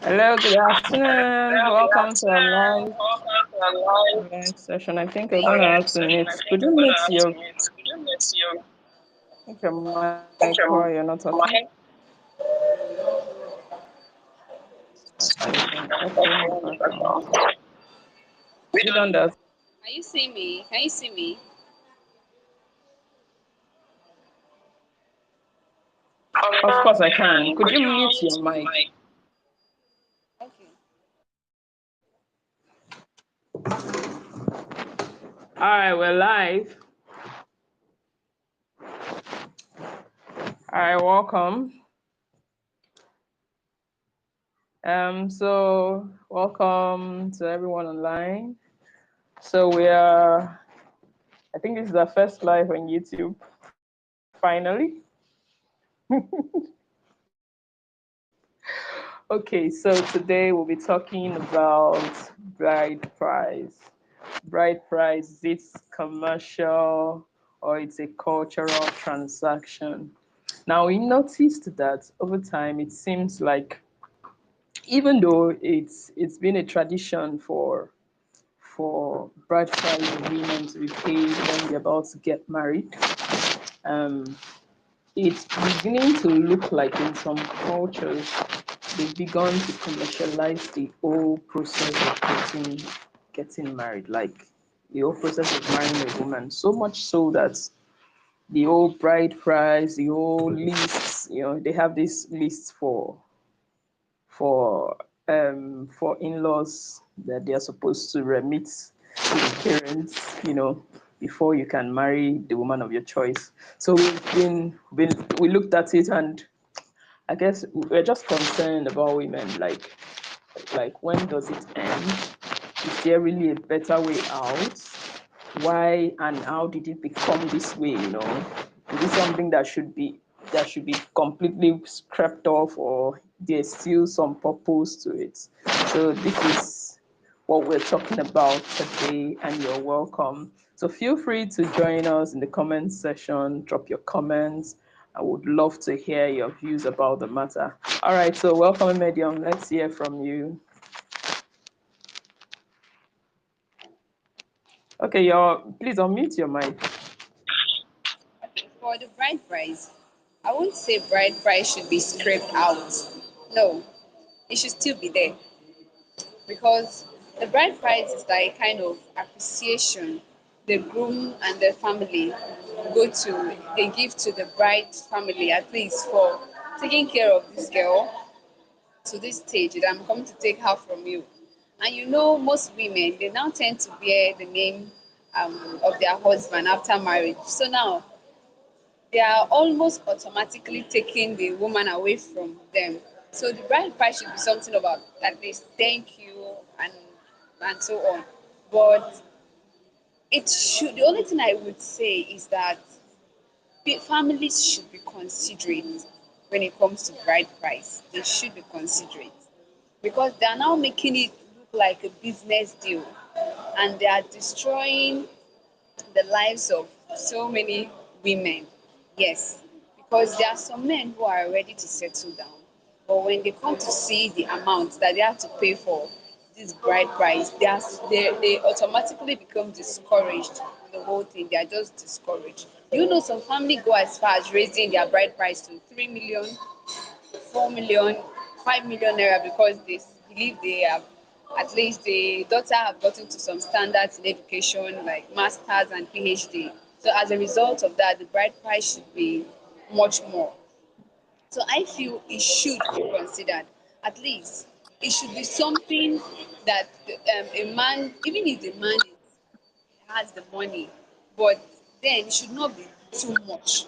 Hello, good afternoon. Welcome to our live session. I think you're gonna have to mute. Could you mute your mic while you're not talking? I can echo in the background. We done that. Can you see me? Can you see me? Of course I can. Could you mute your mic? Okay. All right, we're live. All right, welcome. So welcome to everyone online. So I think this is our first live on YouTube, finally. Okay, so today we'll be talking about bride price. Bride price, is it commercial or it's a cultural transaction? Now we noticed that over time it seems like even though it's been a tradition for bride price women to be paid when they're about to get married, um, it's beginning to look like in some cultures they've begun to commercialize the whole process of getting married, like the whole process of marrying a woman. So much so that the whole bride price, the whole lists, they have this list for for in-laws that they are supposed to remit to the parents, before you can marry the woman of your choice. So we looked at it, and I guess we're just concerned about women, like when does it end? Is there really a better way out? Why and how did it become this way? Is it something that should be completely scrapped off, or there's still some purpose to it? So this is what we're talking about today, and you're welcome. So feel free to join us in the comments section, drop your comments. I would love to hear your views about the matter. All right, so welcome, Medium. Let's hear from you. Okay, please unmute your mic. For the bride price, I won't say bride price should be scraped out. No, it should still be there because the bride price is like kind of appreciation the groom and the family they give to the bride family at least for taking care of this girl to this stage that I'm coming to take her from you. And most women, they now tend to bear the name of their husband after marriage. So now they are almost automatically taking the woman away from them. So the bride price should be something about at least thank you and so on. But the only thing I would say is that families should be considerate when it comes to bride price. They should be considerate because they are now making it look like a business deal and they are destroying the lives of so many women. Yes, because there are some men who are ready to settle down, but when they come to see the amount that they have to pay for this bride price, they automatically become discouraged in the whole thing. They are just discouraged. Some family go as far as raising their bride price to 3 million, 4 million, 5 million naira because they believe they have at least the daughter have gotten to some standards in education like masters and PhD. So as a result of that, the bride price should be much more. So I feel it should be considered. At least it should be something that a man, even if the man has the money, but then it should not be too much.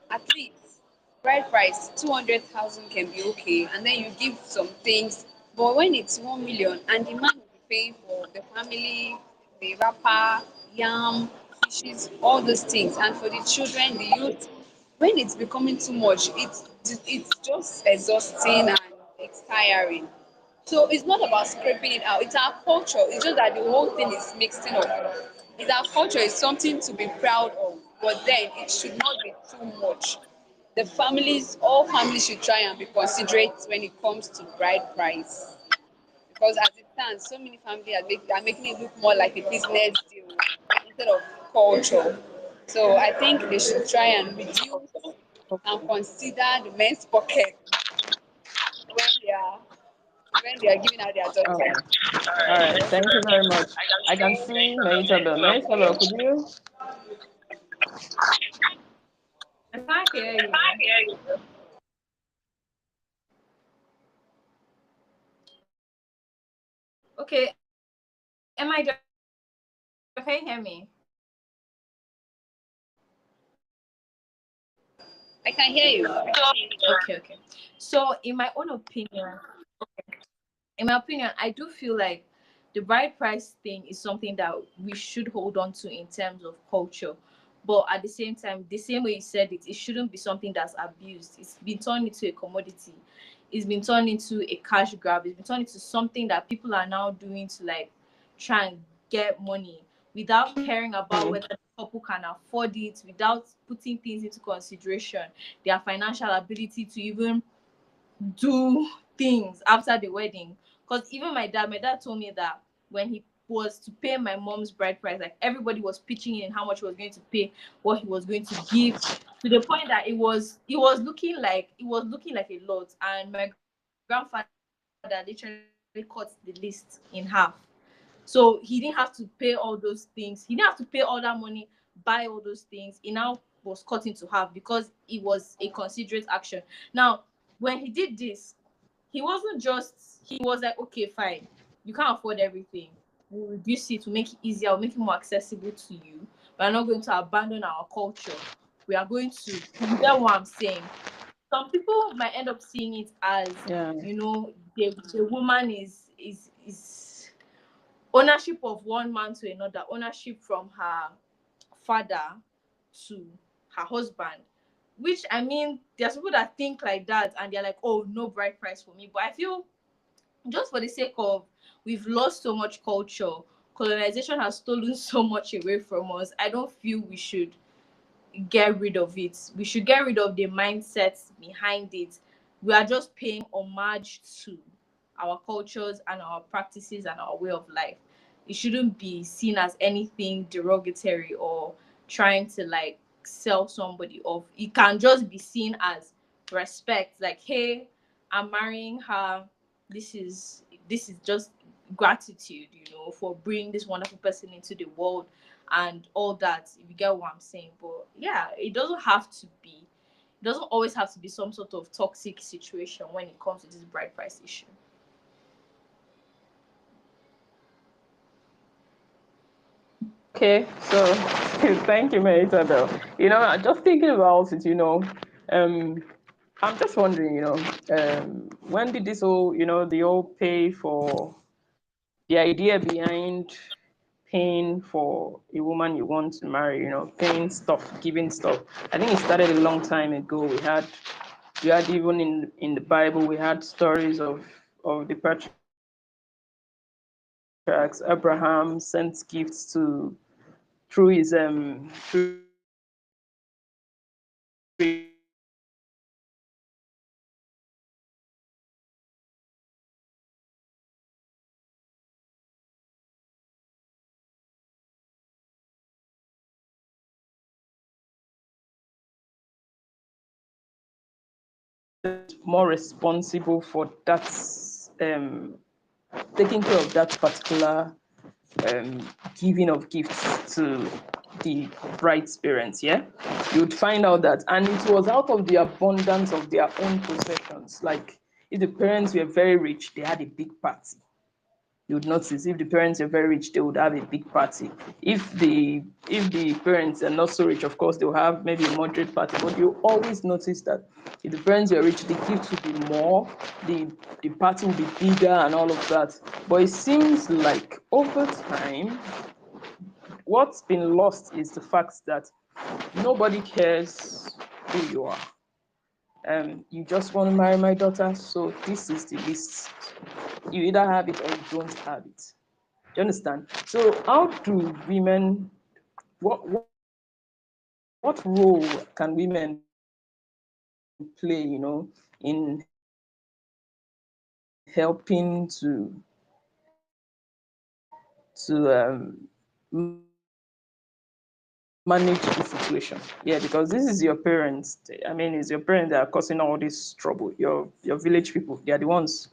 At least bride price 200,000 can be okay, and then you give some things. But when it's 1 million and the man will be paying for the family, the wrapper, yam, fishes, all those things, and for the children, the youth, when it's becoming too much, it's just exhausting and it's tiring. So it's not about scraping it out. It's our culture. It's just that the whole thing is mixing up. It's our culture is something to be proud of, but then it should not be too much. all families should try and be considerate when it comes to bride price. Because as it stands, so many families are making it look more like a business deal instead of culture. So I think they should try and reduce and consider the men's pocket when they are giving out their Okay. daughters. All right. Thank you very much. I can see Marisabel. Marisabel, could you? I can't hear you. Okay, am I there? Can you hear me? I can hear you. Okay, okay. So, in my opinion, I do feel like the bride price thing is something that we should hold on to in terms of culture. But at the same time, the same way you said it, it shouldn't be something that's abused. It's been turned into a commodity. It's been turned into a cash grab. It's been turned into something that people are now doing to like try and get money without caring about Mm. whether the couple can afford it, without putting things into consideration, their financial ability to even do things after the wedding. Because even my dad told me that when he was to pay my mom's bride price, like everybody was pitching in how much he was going to pay, what he was going to give, to the point that it was looking like a lot. And my grandfather literally cut the list in half. So he didn't have to pay all those things. He didn't have to pay all that money, buy all those things. It now was cut into half because it was a considerate action. Now, when he did this, he was like, okay, fine, you can't afford everything. We'll reduce it to make it easier, we'll make it more accessible to you. We're not going to abandon our culture. We are going to, you get what I'm saying? Some people might end up seeing it as, Yeah. the woman is ownership of one man to another, ownership from her father to her husband. Which, I mean, there's people that think like that and they're like, oh, no bride price for me. But I feel, just for the sake of, we've lost so much culture, colonization has stolen so much away from us, I don't feel we should get rid of it. We should get rid of the mindset behind it. We are just paying homage to our cultures and our practices and our way of life. It shouldn't be seen as anything derogatory or trying to like sell somebody off. It can just be seen as respect. Like, hey, I'm marrying her. This is just gratitude, for bringing this wonderful person into the world and all that, if you get what I'm saying. But yeah, it doesn't always have to be some sort of toxic situation when it comes to this bride price issue. Okay. So thank you, Marisabel. Just thinking about it, um, I'm just wondering, when did this whole, the whole pay for the idea behind paying for a woman you want to marry, paying stuff, giving stuff. I think it started a long time ago. We had even in the Bible, we had stories of the patriarchs. Abraham sent gifts to through his through his more responsible for that, um, taking care of that particular giving of gifts to the bride's parents. Yeah, you'd find out that, and it was out of the abundance of their own possessions. Like, if the parents were very rich, they had a big party. You would notice, if the parents are very rich, they would have a big party. If the parents are not so rich, of course they'll have maybe a moderate party. But you always notice that if the parents are rich, the gift will be more, the party will be bigger and all of that. But it seems like over time, what's been lost is the fact that nobody cares who you are. You just want to marry my daughter, so this is the list. You either have it or you don't have it. Do you understand? So how do women, what role can women play, in helping to manage the situation. Yeah, because this is your parents. I mean, it's your parents that are causing all this trouble. Your village people, they are the ones,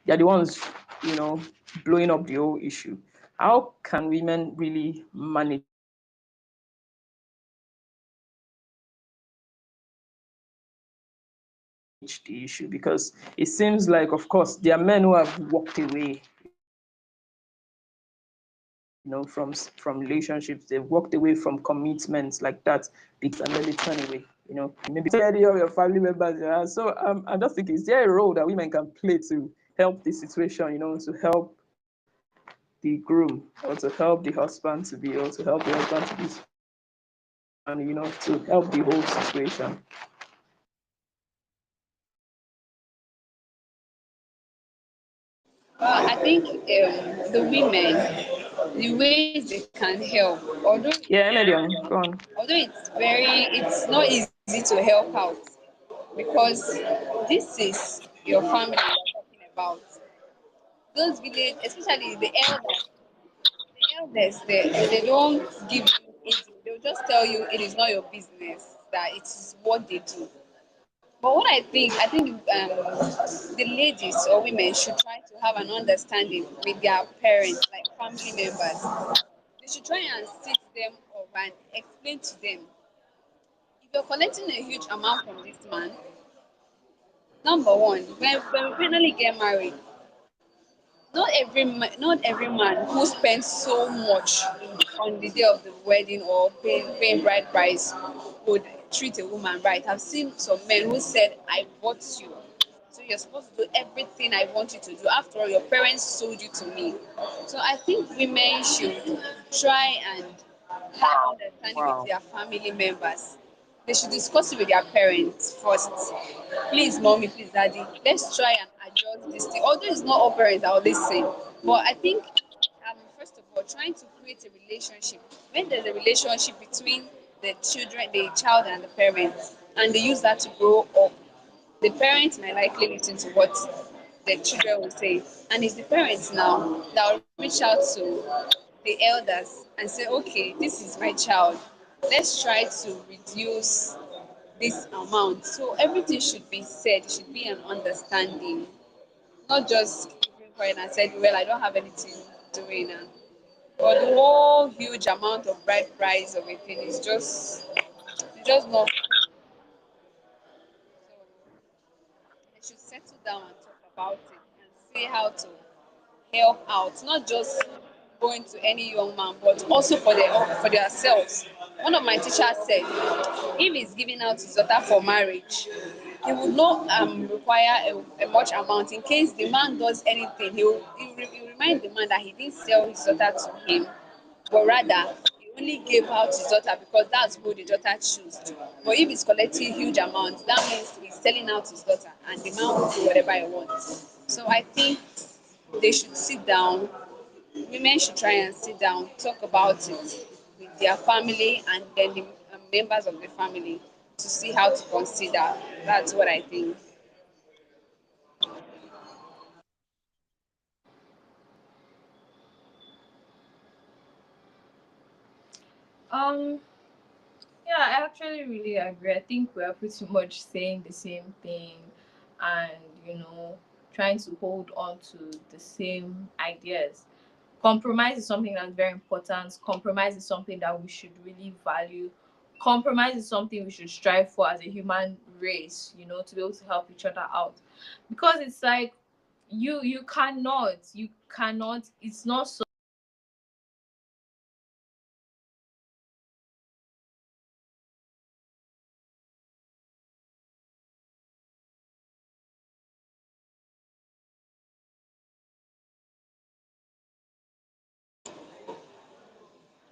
you know, blowing up the whole issue. How can women really manage the issue? Because it seems like, of course, there are men who have walked away, from relationships. They've walked away from commitments like that, and then they turn away. Maybe any of your family members. Yeah. So I just think, is there a role that women can play to help the situation? To help the groom, or to help the husband to be, or to help the husband to be, and to help the whole situation. Well, I think the women, the ways they can help, Yeah, Emedion, go on. although it's not easy to help out because this is your family you're talking about. Those village, especially the elders, they don't give you easy. They'll just tell you it is not your business, that it is what they do. But what I think the ladies or women should try to have an understanding with their parents, like family members. They should try and sit them up and explain to them, if you're collecting a huge amount from this man, number one, when we finally get married, not every man who spends so much on the day of the wedding or paying bride price would treat a woman right. I've seen some men who said, I bought you, so you're supposed to do everything I want you to do. After all, your parents sold you to me. So I think women should try and have understanding with Wow. their family members. They should discuss it with their parents first. Please, mommy, please, daddy, let's try and adjust this thing. Although it's not all parents that will listen, but I think, first of all, trying to create a relationship. When there's a relationship between the child and the parents, and they use that to grow up, the parents might likely listen to what the children will say. And it's the parents now that will reach out to the elders and say, okay, this is my child. Let's try to reduce this amount. So everything should be said, it should be an understanding, not just keeping quiet and said, well, I don't have anything doing. But the whole huge amount of bride price of a thing is just not cool. So they should settle down and talk about it and see how to help out, not just going to any young man, but also for themselves. One of my teachers said, if he's giving out his daughter for marriage, he would not require a much amount. In case the man does anything, he will remind the man that he didn't sell his daughter to him, but rather he only gave out his daughter because that's who the daughter chose. But if he's collecting huge amounts, that means he's selling out his daughter, and the man will do whatever he wants. So I think they should sit down. Women should try and sit down, talk about it with their family and then the members of the family to see how to consider. That's what I think. Um, yeah, I actually really agree. I think we are pretty much saying the same thing, and you know, trying to hold on to the same ideas. Compromise is something that's very important. Compromise is something that we should really value. Compromise is something we should strive for as a human race, to be able to help each other out. Because it's like you cannot, it's not so.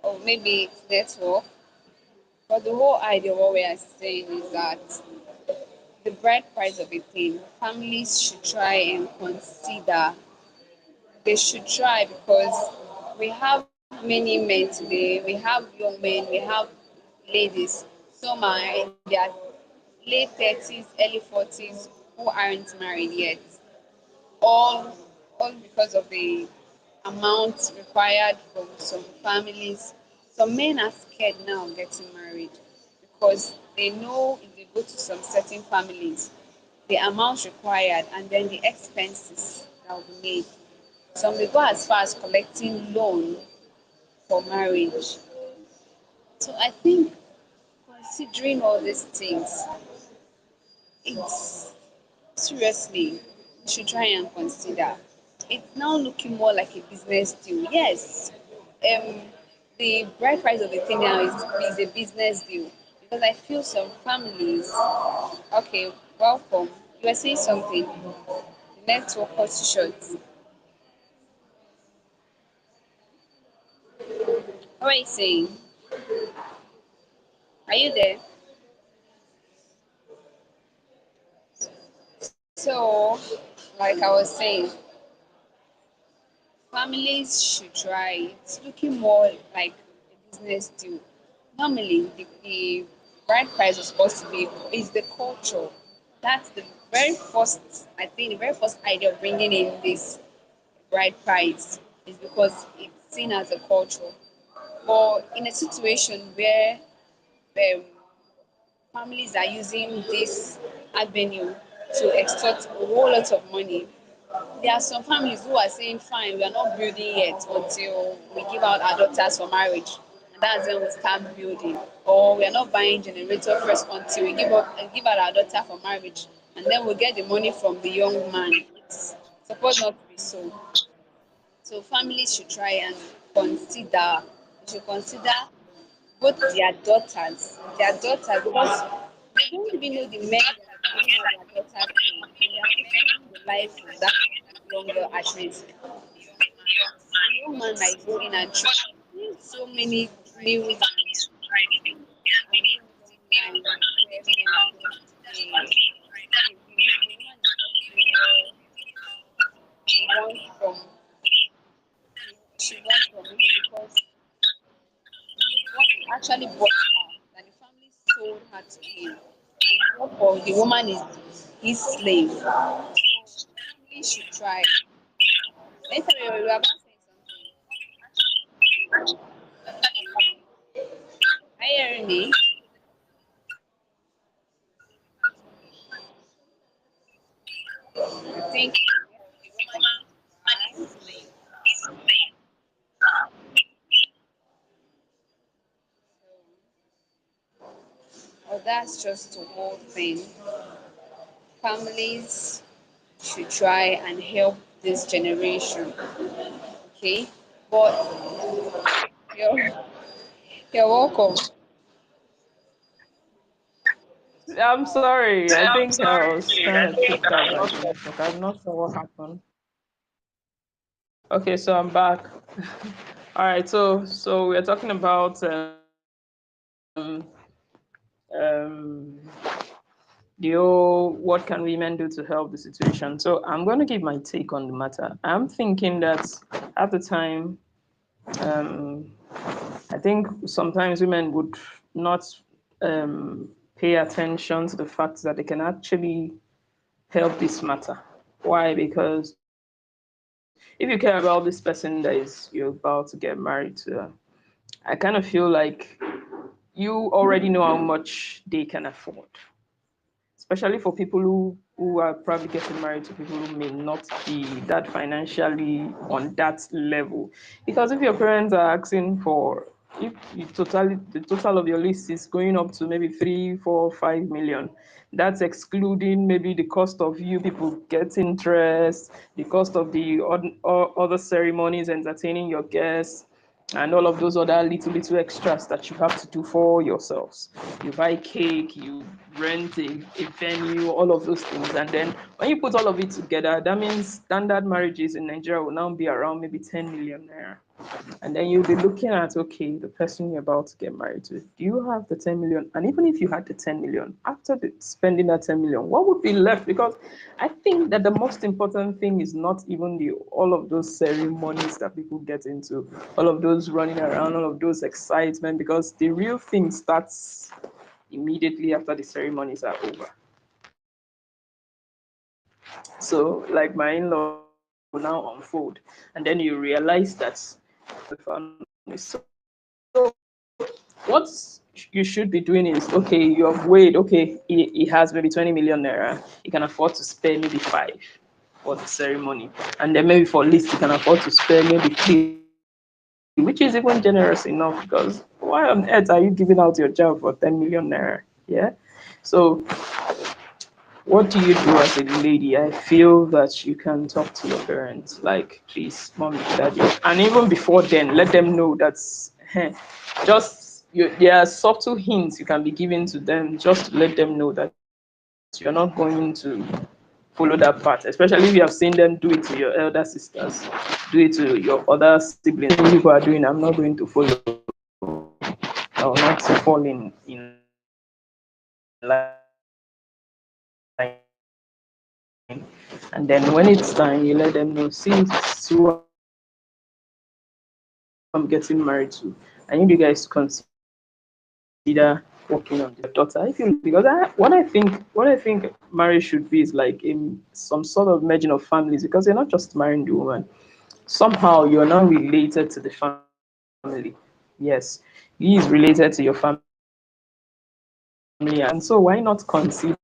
Or maybe it's network. But the whole idea of what we are saying is that the bride price of a thing, families should try and consider. They should try because we have many men today, we have young men, we have ladies. Some are in their late 30s, early 40s who aren't married yet. All, all because of the amount required from some families. Some men are scared now of getting married because they know if they go to some certain families, the amount required and then the expenses that will be made. Some will go as far as collecting loan for marriage. So I think considering all these things, it's seriously, you should try and consider. It's now looking more like a business deal. Yes, um, the bride price of the thing now is a business deal because I feel some families. Okay, welcome. You were saying something. The network cut you short. What are you saying? Are you there? So, like I was saying, families should try. It's looking more like a business deal. Normally, the bride price is supposed to be is the culture. That's the very first, I think, the very first idea of bringing in this bride price is because it's seen as a culture. But in a situation where um, families are using this avenue to extort a whole lot of money, there are some families who are saying, fine, we are not building yet until we give out our daughters for marriage. And that's when we start building. Or we are not buying generator first until we give out our daughter for marriage. And then we'll get the money from the young man. It's supposed not to be so. So families should try and consider, they should consider both their daughters, because they don't even know the men that are giving out their daughters to. And they are putting the life of that young girl at risk. The young man might go in and try so many new and young lives where men the woman is just all she wants from him because he's what he actually bought her, that the family sold her to him. And therefore the woman is his slave. So family should try. Later we were about saying something. Are you hearing me? I think the woman is his slave. Well, that's just the whole thing. Families should try and help this generation, okay? But you're, you're welcome. I'm sorry. I I'm think I sorry. was kind I of think kicked out I by was. the network. I'm not sure what happened. Okay, so I'm back. All right, so we're talking about um, the whole what can women do to help the situation. So I'm going to give my take on the matter. I'm thinking that at the time, um, I think sometimes women would not pay attention to the fact that they can actually help this matter. Why? Because if you care about this person that is you're about to get married to, I kind of feel like you already know how much they can afford, especially for people who are probably getting married to people who may not be that financially on that level. Because if your parents are asking for, if you totally the total of your list is going up to maybe 3, 4, 5 million, that's excluding maybe the cost of you people getting dressed, the cost of the other ceremonies, entertaining your guests, and all of those other little extras that you have to do for yourselves. You buy cake, you rent a venue, all of those things. And then when you put all of it together, that means standard marriages in Nigeria will now be around maybe 10 million naira. And then you'll be looking at, okay, the person you're about to get married to, do you have the 10 million? And even if you had the 10 million, after spending that 10 million, what would be left? Because I think that the most important thing is not even the all of those ceremonies that people get into, all of those running around, all of those excitement, because the real thing starts immediately after the ceremonies are over. So, like my in-law will now unfold, and then you realize that the family. So, what you should be doing is, okay, you have weighed, okay, he has maybe 20 million naira. He can afford to spare maybe five for the ceremony, and then maybe for least he can afford to spare maybe three, which is even generous enough, because why on earth are you giving out your child for 10 million naira? Yeah. So what do you do as a lady? I feel that you can talk to your parents, like, please, mommy, daddy, and even before then, let them know that just there are subtle hints you can be giving to them, just to let them know that you're not going to follow that path. Especially if you have seen them do it to your elder sisters, do it to your other siblings. People are doing, I'm not going to follow. I will not fall in line. And then when it's time, you let them know, see, this is who I'm getting married to. I need you guys to consider working on your daughter. If you, because what I think marriage should be is like some sort of merging of families, because you're not just marrying the woman. Somehow you're now related to the family. Yes, he is related to your family, and so why not consider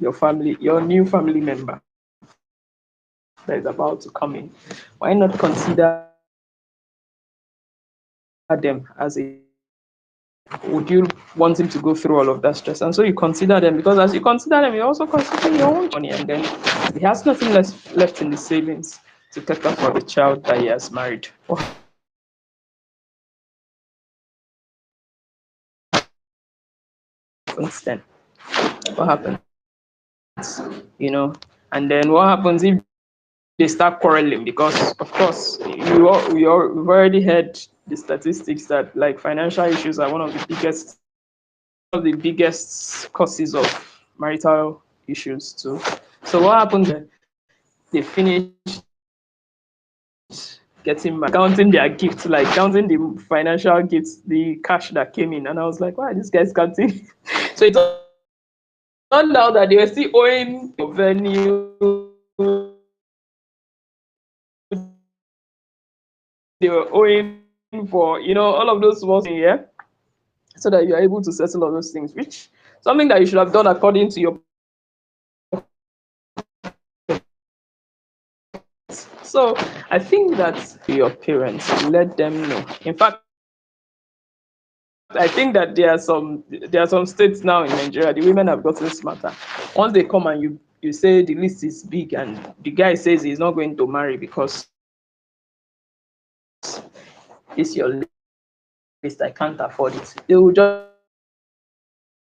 your family, your new family member that is about to come in? Why not consider them as a, would you want him to go through all of that stress? And so you consider them, because as you consider them, you also consider your own money, and then he has nothing left in the savings to cater for the child that he has married. What happens then? What happens? You know, and then what happens if they start quarreling? Because of course, we've already heard the statistics that like financial issues are one of the biggest causes of marital issues too. So what happens when they finish getting married, counting their gifts, like counting the financial gifts, the cash that came in, and I was like, why are these guys counting? So it turned out that they were still owing your venue, they were owing for all of those small things, yeah, so that you are able to settle all those things, which something that you should have done according to your. So I think that your parents, let them know. In fact, I think that there are some states now in Nigeria, the women have gotten smarter. Once they come and you say the list is big, and the guy says he's not going to marry because it's your list, I can't afford it. They will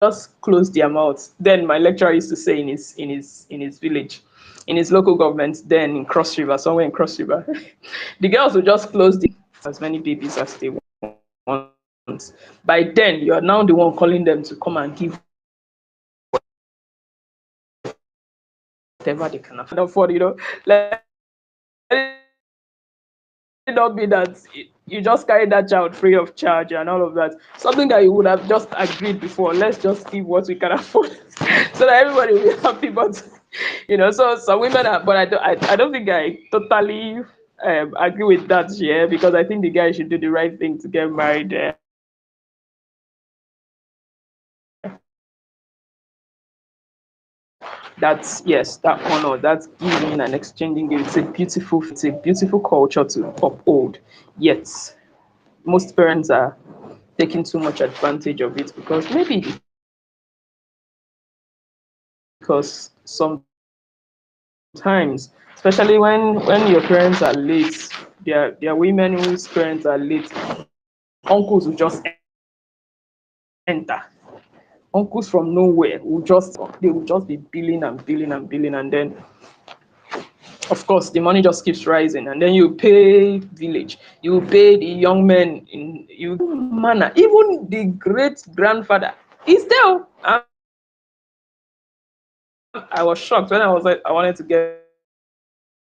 just close their mouths. Then my lecturer used to say in his village, in his local government, then in Cross River, somewhere in Cross River, the girls will just close the as many babies as they want. By then, you are now the one calling them to come and give whatever they can afford. Let it not be that you just carry that child free of charge and all of that. Something that you would have just agreed before. Let's just give what we can afford, so that everybody will be happy. But so some women are, but I don't think I totally agree with that. Yeah, because I think the guy should do the right thing to get married. That's, yes, that honor, that's giving and exchanging gifts. It's a beautiful culture to uphold. Yet most parents are taking too much advantage of it, because maybe because sometimes, especially when your parents are late, there are women whose parents are late. Uncles will just enter. Uncles from nowhere will just be billing and billing and billing, and then of course the money just keeps rising, and then you pay village, you pay the young men in you manner, even the great grandfather is there. I was shocked when I wanted to get,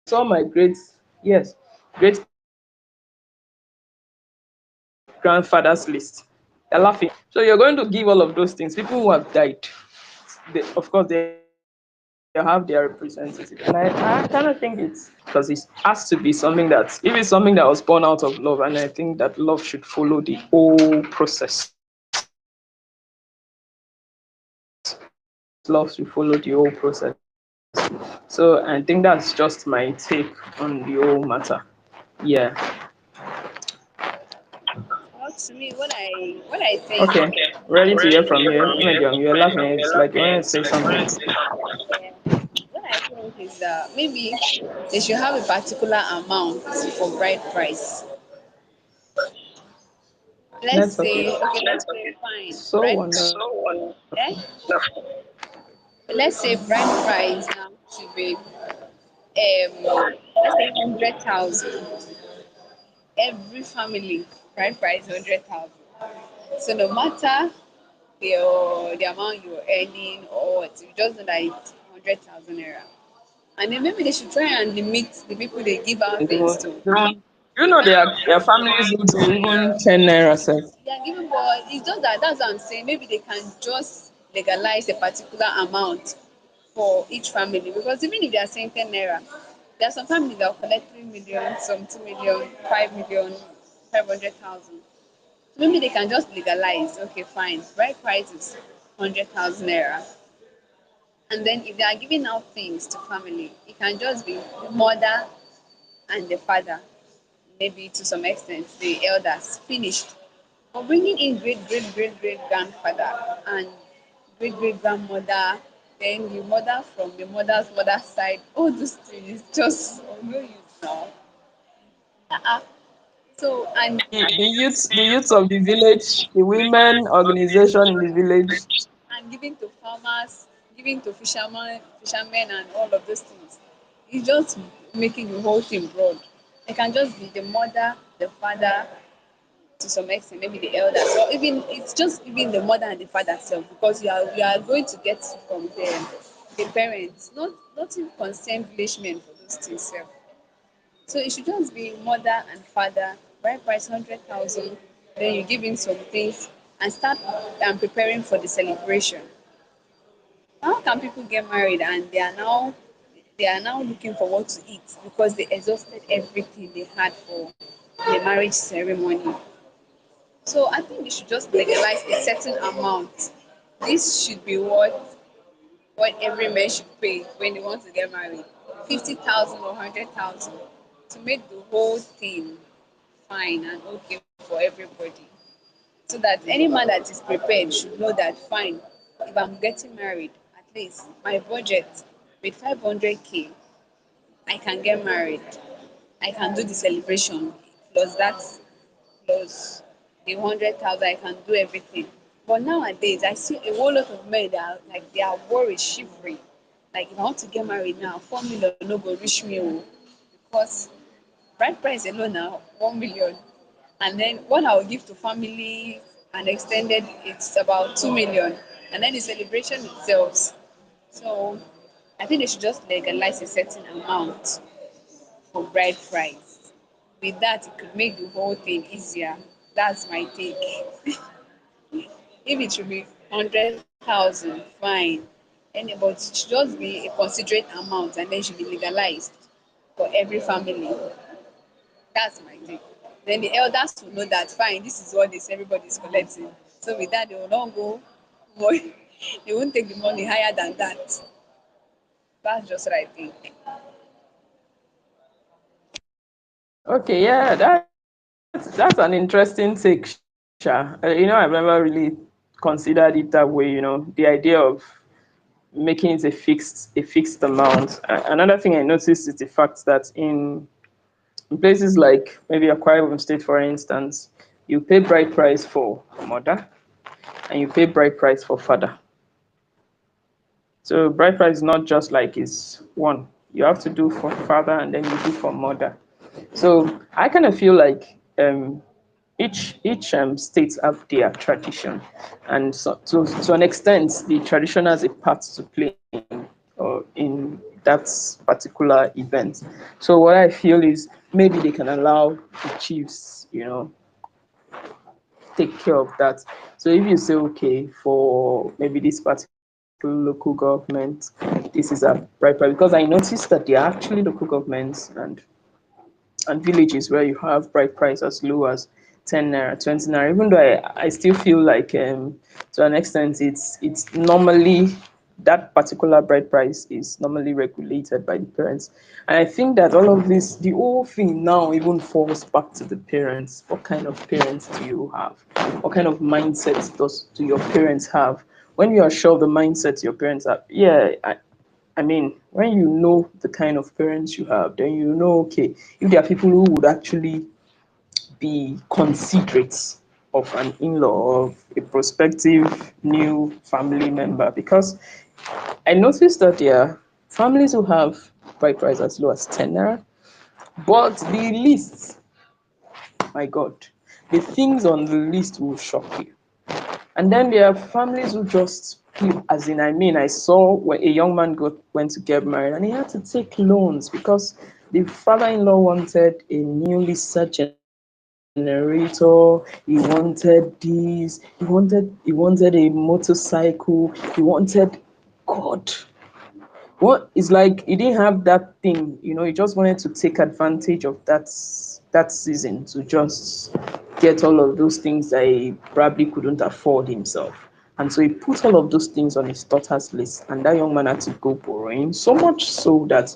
saw my great, yes, great grandfather's list. They're laughing. So you're going to give all of those things. People who have died, of course, they have their representative. And I kind of think because it has to be something that, if it's something that was born out of love, and I think that love should follow the whole process. Love should follow the whole process. So I think that's just my take on the whole matter. Yeah. Well, to me, what I Okay. think, Ready to hear from you. Medium, you're laughing. It's like you want to say something. yeah, what I think is that maybe they should have a particular amount for bride price. Let's Network say, is okay, let's say fine, so bride, wonderful. eh? Let's say bride price now should be let's say 100,000. Every family bride price 100,000. So no matter the amount you're earning or what, you just know that it's 100,000 naira. And then maybe they should try and limit the people they give out And things to. you know there are families who do even 10 naira self. Yeah, giving, but it's just that that's what I'm saying. Maybe they can just legalize a particular amount for each family, because even if they are saying 10 naira, there are some families that will collect 3 million, some 2 million, 5 million, 500,000. So maybe they can just legalize. Okay, fine. Right price is 100,000 naira. And then if they are giving out things to family, it can just be the mother and the father, maybe to some extent the elders, finished. But bringing in great grandfather and great grandmother, then the mother from the mother's side, all those things is just of no use now. Uh-uh. So and The youths of the village, the women organization in the village. and giving to farmers, giving to fishermen and all of those things. It's just making the whole thing broad. It can just be the mother, the father, to some extent, maybe the elders, or even it's just even the mother and the father self, because you are going to get from the parents, not in concerned village men for those things self. So it should just be mother and father, bride price 100,000, then you give him some things and start preparing for the celebration. How can people get married and they are now looking for what to eat because they exhausted everything they had for the marriage ceremony? So I think they should just legalize a certain amount. This should be what every man should pay when they want to get married. 50,000 or 100,000 to make the whole thing fine and okay for everybody. So that any man that is prepared should know that fine, if I'm getting married, at least my budget with 500K, I can get married. I can do the celebration plus that plus the 100,000. I can do everything. But nowadays, I see a whole lot of men that are like they are worried, shivering. Like if I want to get married now, 4 million no go reach me, oh, because bride price alone now 1 million, and then what I will give to family and extended, it's about 2 million, and then the celebration itself. So I think they should just legalize a certain amount for bride price. With that, it could make the whole thing easier. That's my take. If it should be 100,000, fine. But it should just be a considerate amount and then it should be legalized for every family. That's my take. Then the elders will know that fine, this is what this everybody is collecting. So with that, they will not go more, they won't take the money higher than that. That's just what I think. Okay, yeah, that's an interesting take, Sha. I've never really considered it that way. The idea of making it a fixed amount. Another thing I noticed is the fact that in places like maybe Akwa Ibom State, for instance, you pay bride price for mother and you pay bride price for father. So bride price is not just like it's one. You have to do for father and then you do for mother. So I kind of feel like each state have their tradition, and so to an extent, the tradition has a part to play in that particular event. So what I feel is maybe they can allow the chiefs, take care of that. So if you say, okay, for maybe this particular local government, this is a bride price, because I noticed that there are actually local governments and villages where you have bride price as low as 10 naira, 20 naira, even though I still feel like to an extent it's normally that particular bride price is normally regulated by the parents. And I think that all of this, the whole thing now even falls back to the parents. What kind of parents do you have? What kind of mindset do your parents have? When you are sure of the mindset your parents have, yeah, I mean, when you know the kind of parents you have, then you know, okay, if there are people who would actually be considerate of an in-law, of a prospective new family member, because I noticed that there are families who have bride price as low as 10 naira, but the list, my God, the things on the list will shock you. And then there are families who just, as in, I mean, I saw where a young man went to get married and he had to take loans because the father-in-law wanted a new Lisa generator, he wanted this, he wanted a motorcycle, he wanted, God, what it's like he didn't have that thing, he just wanted to take advantage of that season to just get all of those things that he probably couldn't afford himself. And so he put all of those things on his daughter's list, and that young man had to go borrowing, so much so that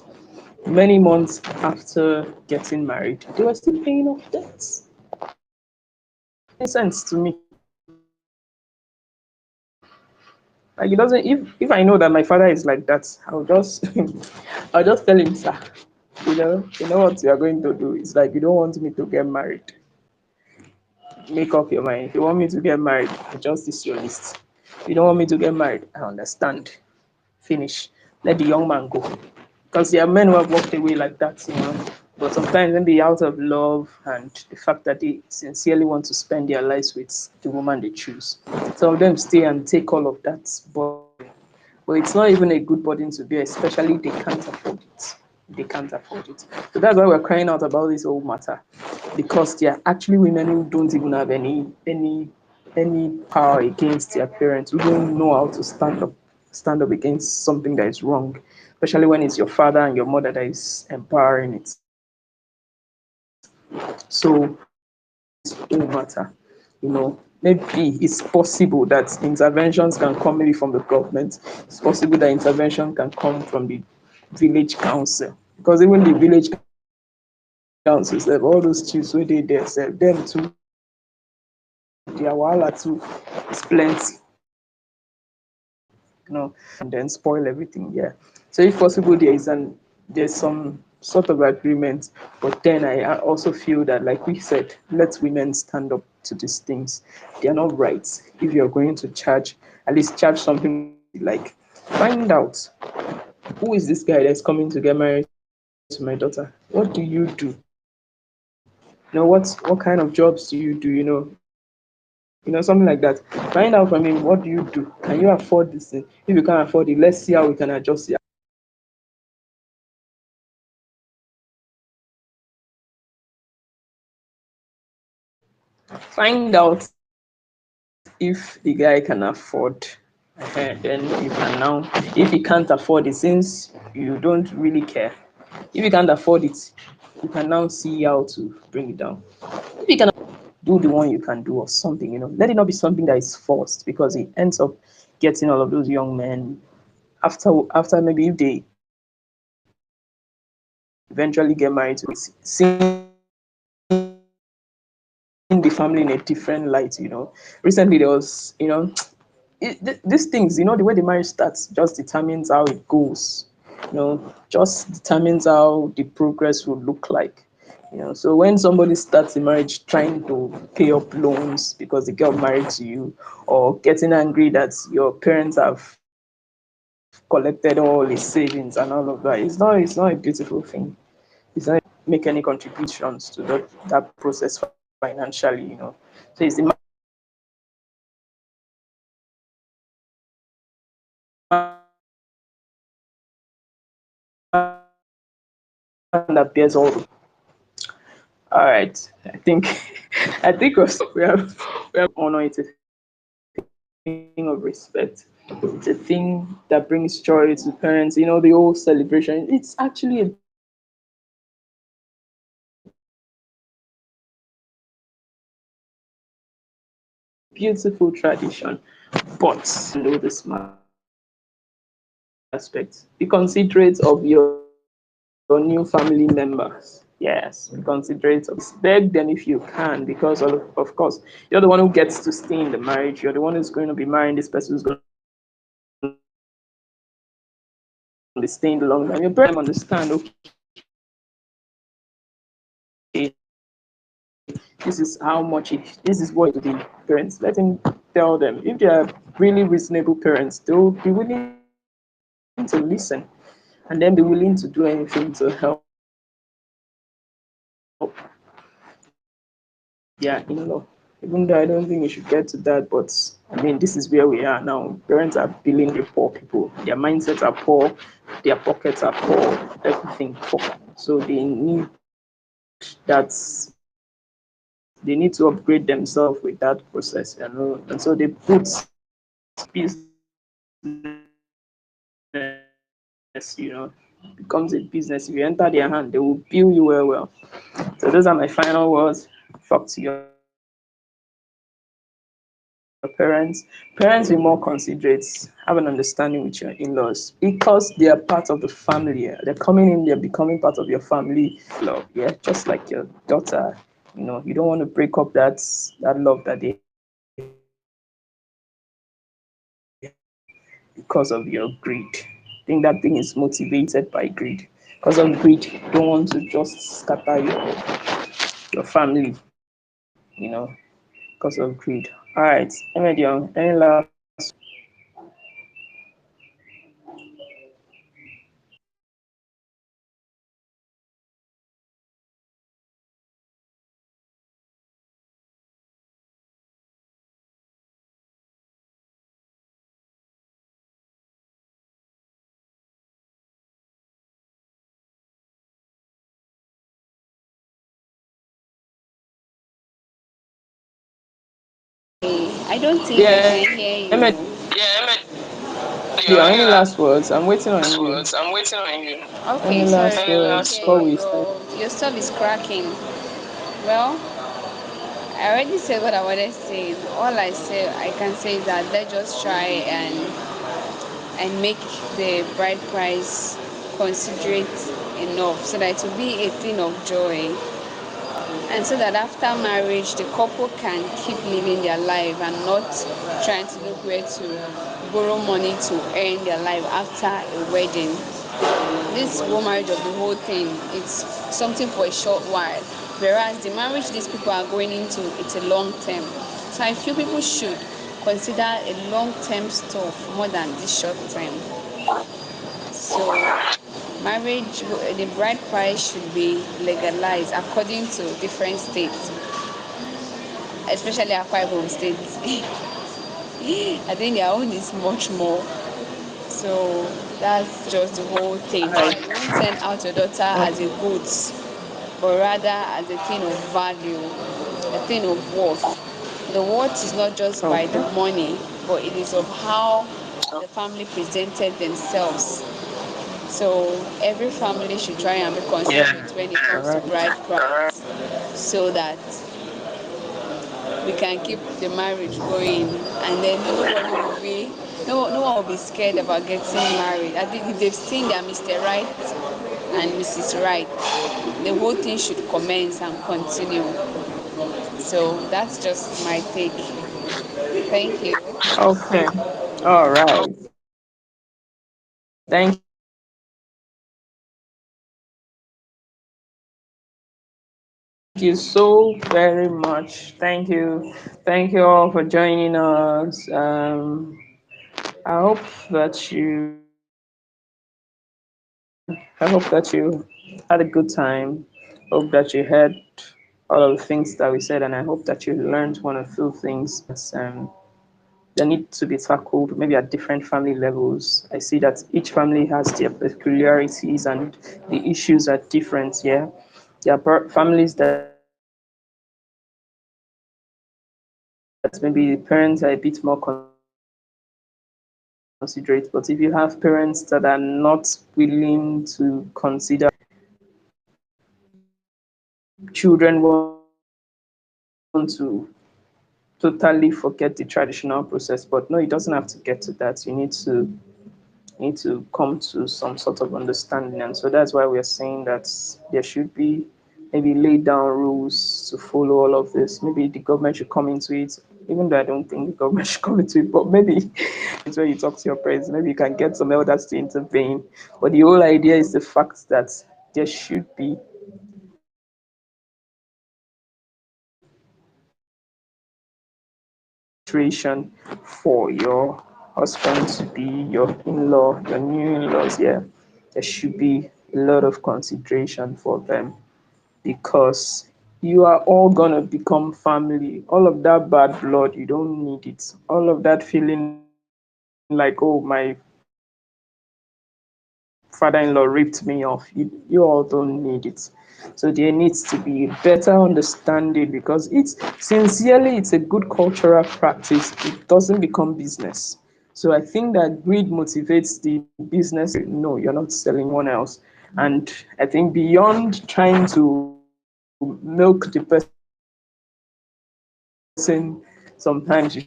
many months after getting married, they were still paying off debts. Makes sense to me. Like it doesn't. If I know that my father is like that, I'll just I'll just tell him, sir, you know what you are going to do. It's like you don't want me to get married. Make up your mind. If you want me to get married, adjust this your list. If you don't want me to get married, I understand. Finish. Let the young man go. Because there are men who have walked away like that. But sometimes maybe out of love and the fact that they sincerely want to spend their lives with the woman they choose. Some of them stay and take all of that burden. But it's not even a good burden to bear, especially if they can't afford it. They can't afford it. So that's why we're crying out about this whole matter. Because there are actually women who don't even have any power against their parents, who don't know how to stand up against something that is wrong, especially when it's your father and your mother that is empowering it. So this whole matter, maybe it's possible that interventions can come maybe from the government. It's possible that intervention can come from the village council, because even the village councils, all those chiefs where they there, them too, their wahala too is plenty, and then spoil everything. Yeah. So if possible, there's some sort of agreement, but then I also feel that, like we said, let women stand up to these things. They are not right. If you're going to charge, at least charge something like find out who is this guy that's coming to get married to my daughter. What do you do? What kind of jobs do you do? Something like that. Find out from him, what do you do? Can you afford this thing? If you can't afford it, let's see how we can adjust it. Find out if the guy can afford. Then you can now, if he can't afford it, since you don't really care, if you can't afford it, you can now see how to bring it down. If you can do the one you can do or something, let it not be something that is forced, because it ends up getting all of those young men after maybe if they eventually get married to seeing the family in a different light. Recently there was, these things, the way the marriage starts just determines how it goes. Just determines how the progress will look like. So when somebody starts the marriage trying to pay up loans because they got married to you, or getting angry that your parents have collected all his savings and all of that, it's not a beautiful thing. It's not make any contributions to that process financially. So it's the man that bears all. All right. I think I think we have honor. It's a thing of respect. It's a thing that brings joy to parents. The whole celebration. It's actually a beautiful tradition. But handle this aspect. Be considerate of your new family members. Yes, be considerate of them. Respect them if you can, because of course you're the one who gets to stay in the marriage. You're the one who's going to be marrying this person who's going to stay in the long run. Your parents should be able to let them understand. Okay, this is how much it. This is what it is to be parents. Let him tell them. If they are really reasonable parents, they'll be willing to listen and then be willing to do anything to help their in-law. Even though I don't think we should get to that, but I mean, this is where we are now. Parents are feeling the poor people. Their mindsets are poor, their pockets are poor, everything poor. So they need they need to upgrade themselves with that process, And so they put business, becomes a business. If you enter their hand, they will bill you well, well. So those are my final words. Talk to your parents. Parents, be more considerate. Have an understanding with your in-laws because they are part of the family. They're coming in, they're becoming part of your family. Love, yeah, just like your daughter. You know, you don't want to break up that love that they have because of your greed. I think that thing is motivated by greed. Because of greed, you don't want to just scatter your family, because of greed. All right, Emedion, any last words? I don't think I Yeah, can hear you. Emedion, any last words? I'm waiting on you. Okay, Any sorry, last I can't words hear before you. we start? Your stuff is cracking. Well, I already said what I wanted to say. All I can say is that let's just try and make the bride price considerate enough so that it will be a thing of joy, and so that after marriage the couple can keep living their life and not trying to look where to borrow money to earn their life after a wedding. This whole marriage of the whole thing, it's something for a short while, whereas the marriage these people are going into, it's a long term. So I feel people should consider a long term stuff more than this short term. So marriage, the bride price should be legalized according to different states, especially Akwa Ibom State. I think their own is much more. So that's just the whole thing. All So right. that you won't send out your daughter as a goods, but rather as a thing of value, a thing of worth. The worth is not just by the Okay. money, but it is of how the family presented themselves. So every family should try and be considerate when it All comes to right. bride price, so that we can keep the marriage going, and then no one will be scared about getting married. I think if they've seen their Mr. Right and Mrs. Right, the whole thing should commence and continue. So that's just my take. Thank you. Okay. All right. Thank you so very much. Thank you so very much. Thank you. Thank you all for joining us. I hope that I hope that you had a good time. Hope that you heard all of the things that we said, and I hope that you learned one or two things that need to be tackled, maybe at different family levels. I see that each family has their peculiarities and the issues are different. Yeah, there are families that maybe parents are a bit more considerate, but if you have parents that are not willing to consider children want to totally forget the traditional process, but no, it doesn't have to get to that. You need to come to some sort of understanding. And so that's why we're saying that there should be maybe laid down rules to follow all of this. Maybe the government should come into it, even though I don't think the government should come into it, but maybe it's where you talk to your parents, maybe you can get some elders to intervene. But the whole idea is the fact that there should be consideration for your husband to be your in-law, your new in-laws. Yeah, there should be a lot of consideration for them because you are all gonna become family. All of that bad blood, you don't need it. All of that feeling like, oh, my father-in-law ripped me off. You all don't need it. So there needs to be better understanding because it's a good cultural practice. It doesn't become business. So I think that greed motivates the business. No, you're not selling one else. And I think beyond trying to milk the person, sometimes you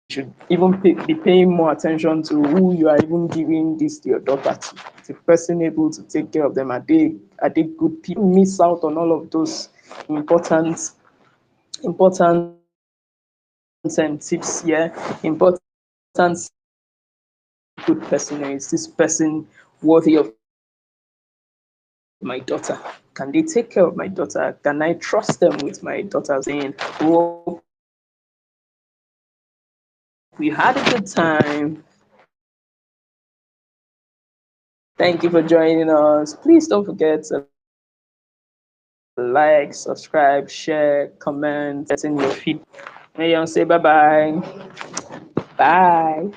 should even be paying more attention to who you are even giving this to your daughter to. Is the person able to take care of them? Are they good people? You don't want to miss out on all of those important important tips here, important good person. Is this person worthy of my daughter? Can they take care of my daughter? Can I trust them with my daughter? Saying, oh, we had a good time. Thank you for joining us. Please don't forget to like, subscribe, share, comment, getting your feedback. May you say bye bye. Bye.